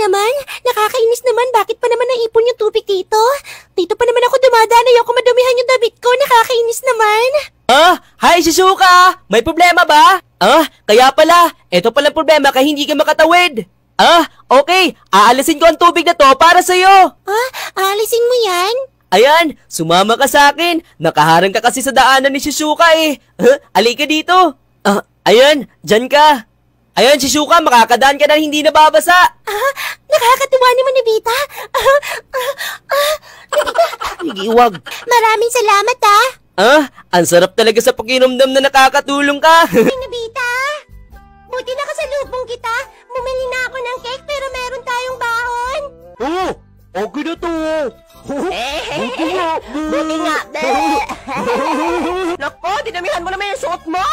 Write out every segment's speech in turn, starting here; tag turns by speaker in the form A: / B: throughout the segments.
A: naman. Nakakainis naman. Bakit pa naman naipon yung tubig dito? Dito pa naman ako dumadaan. Ayoko madumihan yung damit ko. Nakakainis naman.
B: Hi Shizuka! May problema ba? Kaya pala. Ito palang problema kaya hindi ka makatawid. Okay. Aalisin ko ang tubig na to para sa'yo.
A: Aalisin mo yan?
B: Ayan, sumama ka sa akin. Nakaharang ka kasi sa daanan ni Shizuka eh. Alika dito. Ayan, dyan ka. Ayan, Shizuka, makakadaan ka na hindi nababasa.
A: Nakakatuwa naman, Nobita.
B: Nagiiwag.
A: Maraming salamat,
B: Ang sarap talaga sa pakiramdam na nakakatulong ka.
A: Ay, Nobita. Buti nakasalubong kita. Bumili na ako ng cake pero meron tayong baon.
B: Okay na to.
A: Buti nga.
C: Nako, dinamihan mo naman yung suot mo.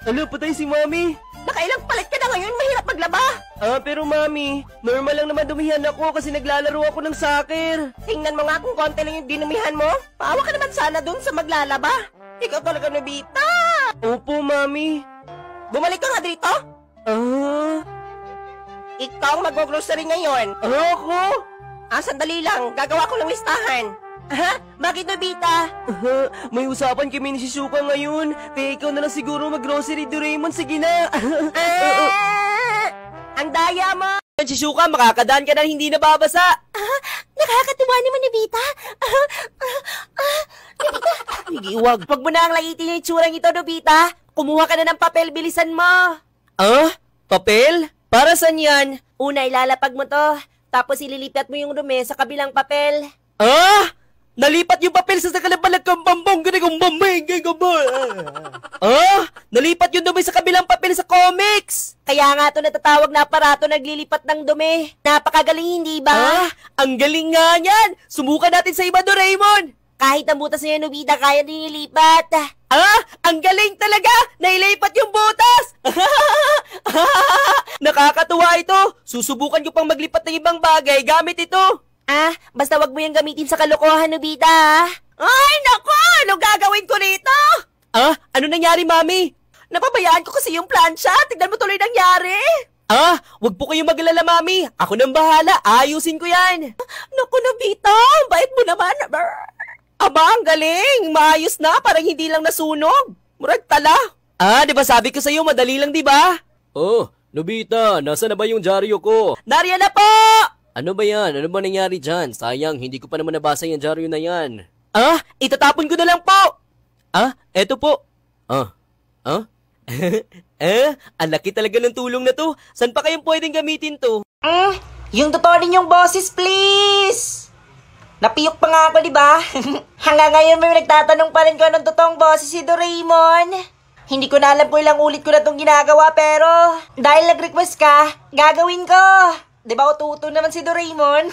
B: Patay si Mami.
C: Nakailang palit ka na ngayon, mahirap maglaba.
B: Pero Mami, normal lang naman dumihan ako kasi naglalaro ako ng soccer.
C: Tingnan mo nga kung konti lang yung dinumihan mo. Paawa ka naman sana dun sa maglalaba. Ikaw talaga, Nobita.
B: Opo, Mami.
C: Bumalik ka nga dito. Ikaw ang mag-grocery ngayon.
B: Ako?
C: Sandali lang. Gagawa ko ng listahan. Bakit, Nobita?
B: May usapan kami ni Shizuka ngayon. Kaya ikaw na lang siguro mag-grocery, Doraemon. Sige na.
C: Ang daya mo.
B: Shizuka, makakadaan ka na hindi nababasa.
A: Nakakatuwa naman, Nobita.
B: Nagiiwag.
C: Huwag mo na ang langitin yung itsurang ito, Nobita. Kumuha ka na ng papel, bilisan mo.
B: Papel? Para saan yan?
C: Una, ilalapag mo to. Tapos ililipat mo yung dumi sa kabilang papel.
B: Nalipat yung papel sa kalabalag kang bambong ganang bambay gagabay. Nalipat yung dumi sa kabilang papel sa comics.
C: Kaya nga to natatawag na aparato naglilipat ng dumi. Napakagaling, hindi ba?
B: Ang galing nga yan. Subukan natin sa iba, Doraemon.
C: Kahit ang butas niya, Nobita, kaya din nilipat.
B: Ang galing talaga. Nailipat yung butas. Nakakatuwa ito. Susubukan ko pang maglipat ng ibang bagay gamit ito.
C: Basta wag mo yung gamitin sa kalokohan, Nobita.
B: Ay, naku! Ano gagawin ko nito? Ano nangyari, Mami?
C: Napabayaan ko kasi yung plancha. Tignan mo tuloy nangyari.
B: Wag po kayong magalala, Mami. Ako nang bahala. Ayusin ko yan.
C: Naku, Nobita. Bait mo naman.
B: Aba, ang galing. Maayos na. Parang hindi lang nasunog. Murag tala. Di ba sabi ko sa'yo, madali lang, di ba? Nobita, nasa na ba yung dyaryo ko?
C: Nariyan na po!
B: Ano ba yan? Ano ba nangyari dyan? Sayang, hindi ko pa naman nabasa yung dyaryo na yan. Itatapon ko na lang po! Eto po. Ang laki talaga ng tulong na to. Saan pa kayong pwedeng gamitin to?
C: Yung totoo ninyong boses, please! Napiyok pa nga ako, di ba? Hanggang ngayon may nagtatanong pa rin ko anong totoong boses si Doraemon. Hindi ko na alam kung ilang ulit ko na itong ginagawa, pero dahil nag-request ka, gagawin ko. Di ba ututo naman si Doraemon?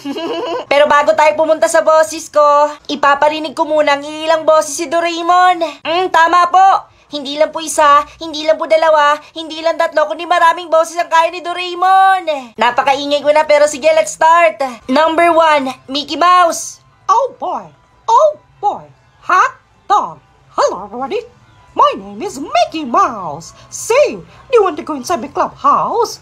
C: Pero bago tayo pumunta sa boses ko, ipaparinig ko muna ang ilang boses si Doraemon. Tama po. Hindi lang po isa, hindi lang po dalawa, hindi lang tatlo, kundi maraming boses ang kaya ni Doraemon. Napakaingay ko na pero sige, let's start. Number 1, Mickey Mouse.
D: Oh boy, hot dog. Hello everybody, my name is Mickey Mouse. Say, do you want to go inside the clubhouse?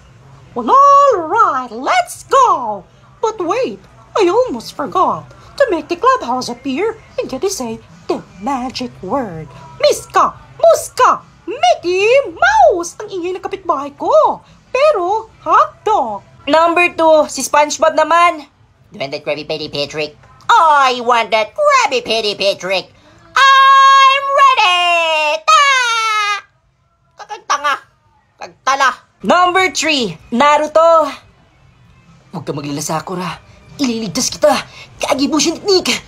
D: Well, alright, let's go. But wait, I almost forgot to make the clubhouse appear and get to say the magic word. Miska, Muska, Mickey Mouse. Ang ingay ng kapitbahay ko. Pero, hot dog.
C: Number 2, si SpongeBob naman. Do you want that Krabby Patty Patrick? I want that Krabby Patty Patrick. I'm ready! Kakagtanga. Kagtala. Number 3, Naruto. Huwag ka maglala, Sakura. Ililigtas kita. Kaagibusyon technique.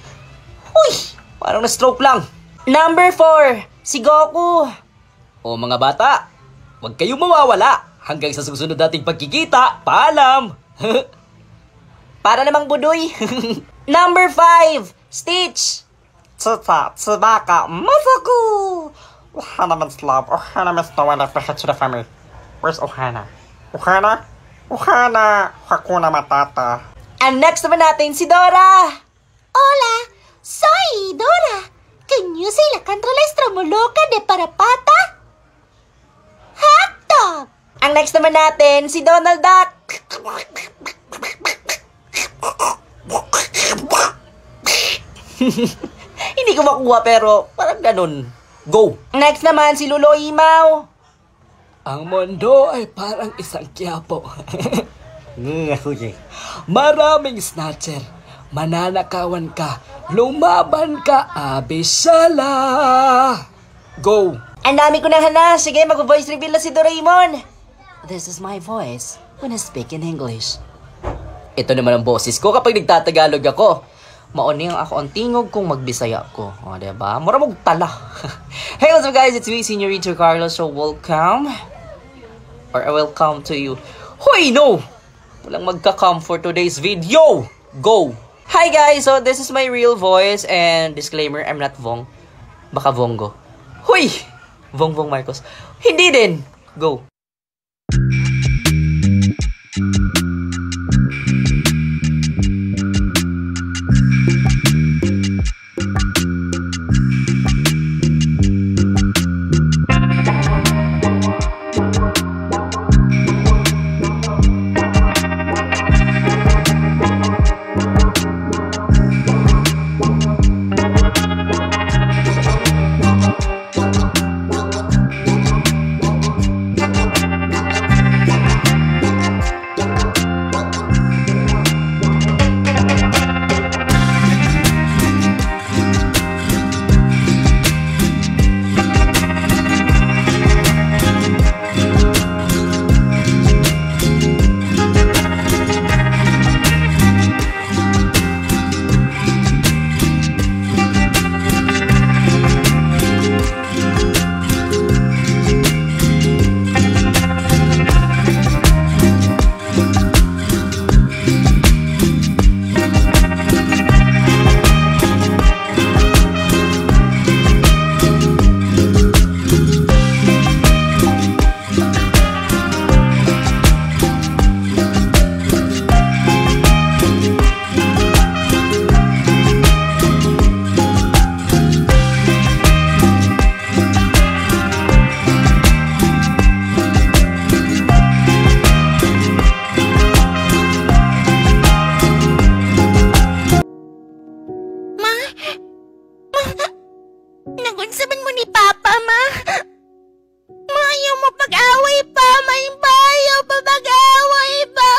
C: Uy, parang na-stroke lang. Number 4, si Goku.
B: O mga bata, huwag kayong mawawala. Hanggang sa susunod nating pagkikita, paalam!
C: Para namang budoy. Number 5, Stitch.
D: Tsuta, Tsubaka, Masaku. Ohana means love. Ohana means no one left behind to the family. Where's Ohana? Ohana, Hakuna Matata.
C: And next naman natin si Dora.
A: Hola, soy Dora. Can you say la controla estromoloca de parapata? Hot dog.
C: Ang next naman natin si Donald Duck. Hindi ko makuha pero parang ganun. Go! Next naman si Lulo Imaw.
B: Ang mundo ay parang isang kiyapo. Maraming snatcher. Mananakawan ka. Lumaban ka, Abisala. Go!
C: Ang dami ko na hanas. Sige, mag-voice reveal na si Doraemon. This is my voice when I speak in English. Ito naman ang boses ko kapag nagtatagalog ako. Mauni ang ako ang tingog kung magbisaya ko. O, diba? Mura mong tala. Hey, what's up guys? It's me, Señorito Carlos. So, welcome. Or welcome to you. Hoy, no! Walang magka-come for today's video. Go! Hi guys! So, this is my real voice. And disclaimer, I'm not Vong. Baka Vongo. Hoy! Vong Marcos. Hindi din. Go.
A: Nagunsaman mo ni Papa, ma. Mayaw mo pag-away pa. May bayaw pa pag-away pa.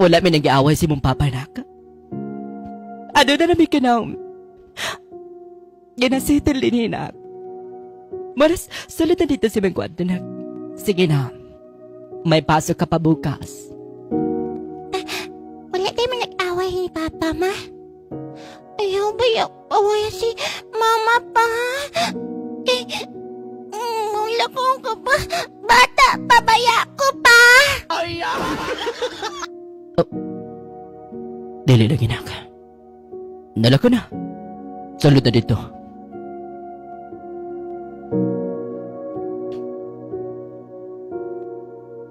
B: Wala may nag-aaway si mong papa, nak. Ano na namin ka na? Ginasitil din, nak. Maras, sulit na dito si mong kwarto, nak. Sige na. May pasok ka pa bukas.
A: Wala tayo man nag-away ni Papa, ma. Ayaw ba yung away si Mama pa? Wala ko pa. Bata, pabaya ko pa.
B: Dili na ginak. Nala ko na. Salud na dito.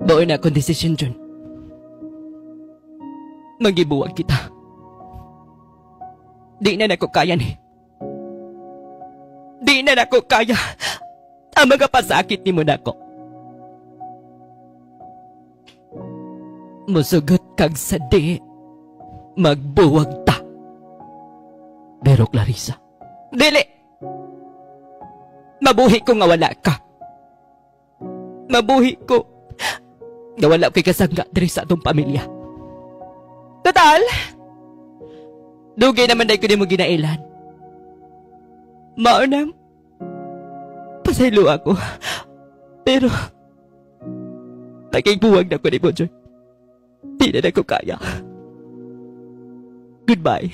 B: Baon na akong desisyon dyan. Magibuwag kita. Di na nako kaya ni. Di na nako kaya. Ang mga pasakit ni mo nako. Musugot kag sa di. Magbuwag ta. Pero Clarissa, dili. Mabuhi ko nga wala ka. Mabuhi ko nga wala kay kasangga diri sa atong pamilya. Total, dugay naman dahil ko di mo ginailan. Maunang, pasaylo ako. Pero, nakikbuwag na ko ni mo, John. Di na ko kaya. Goodbye.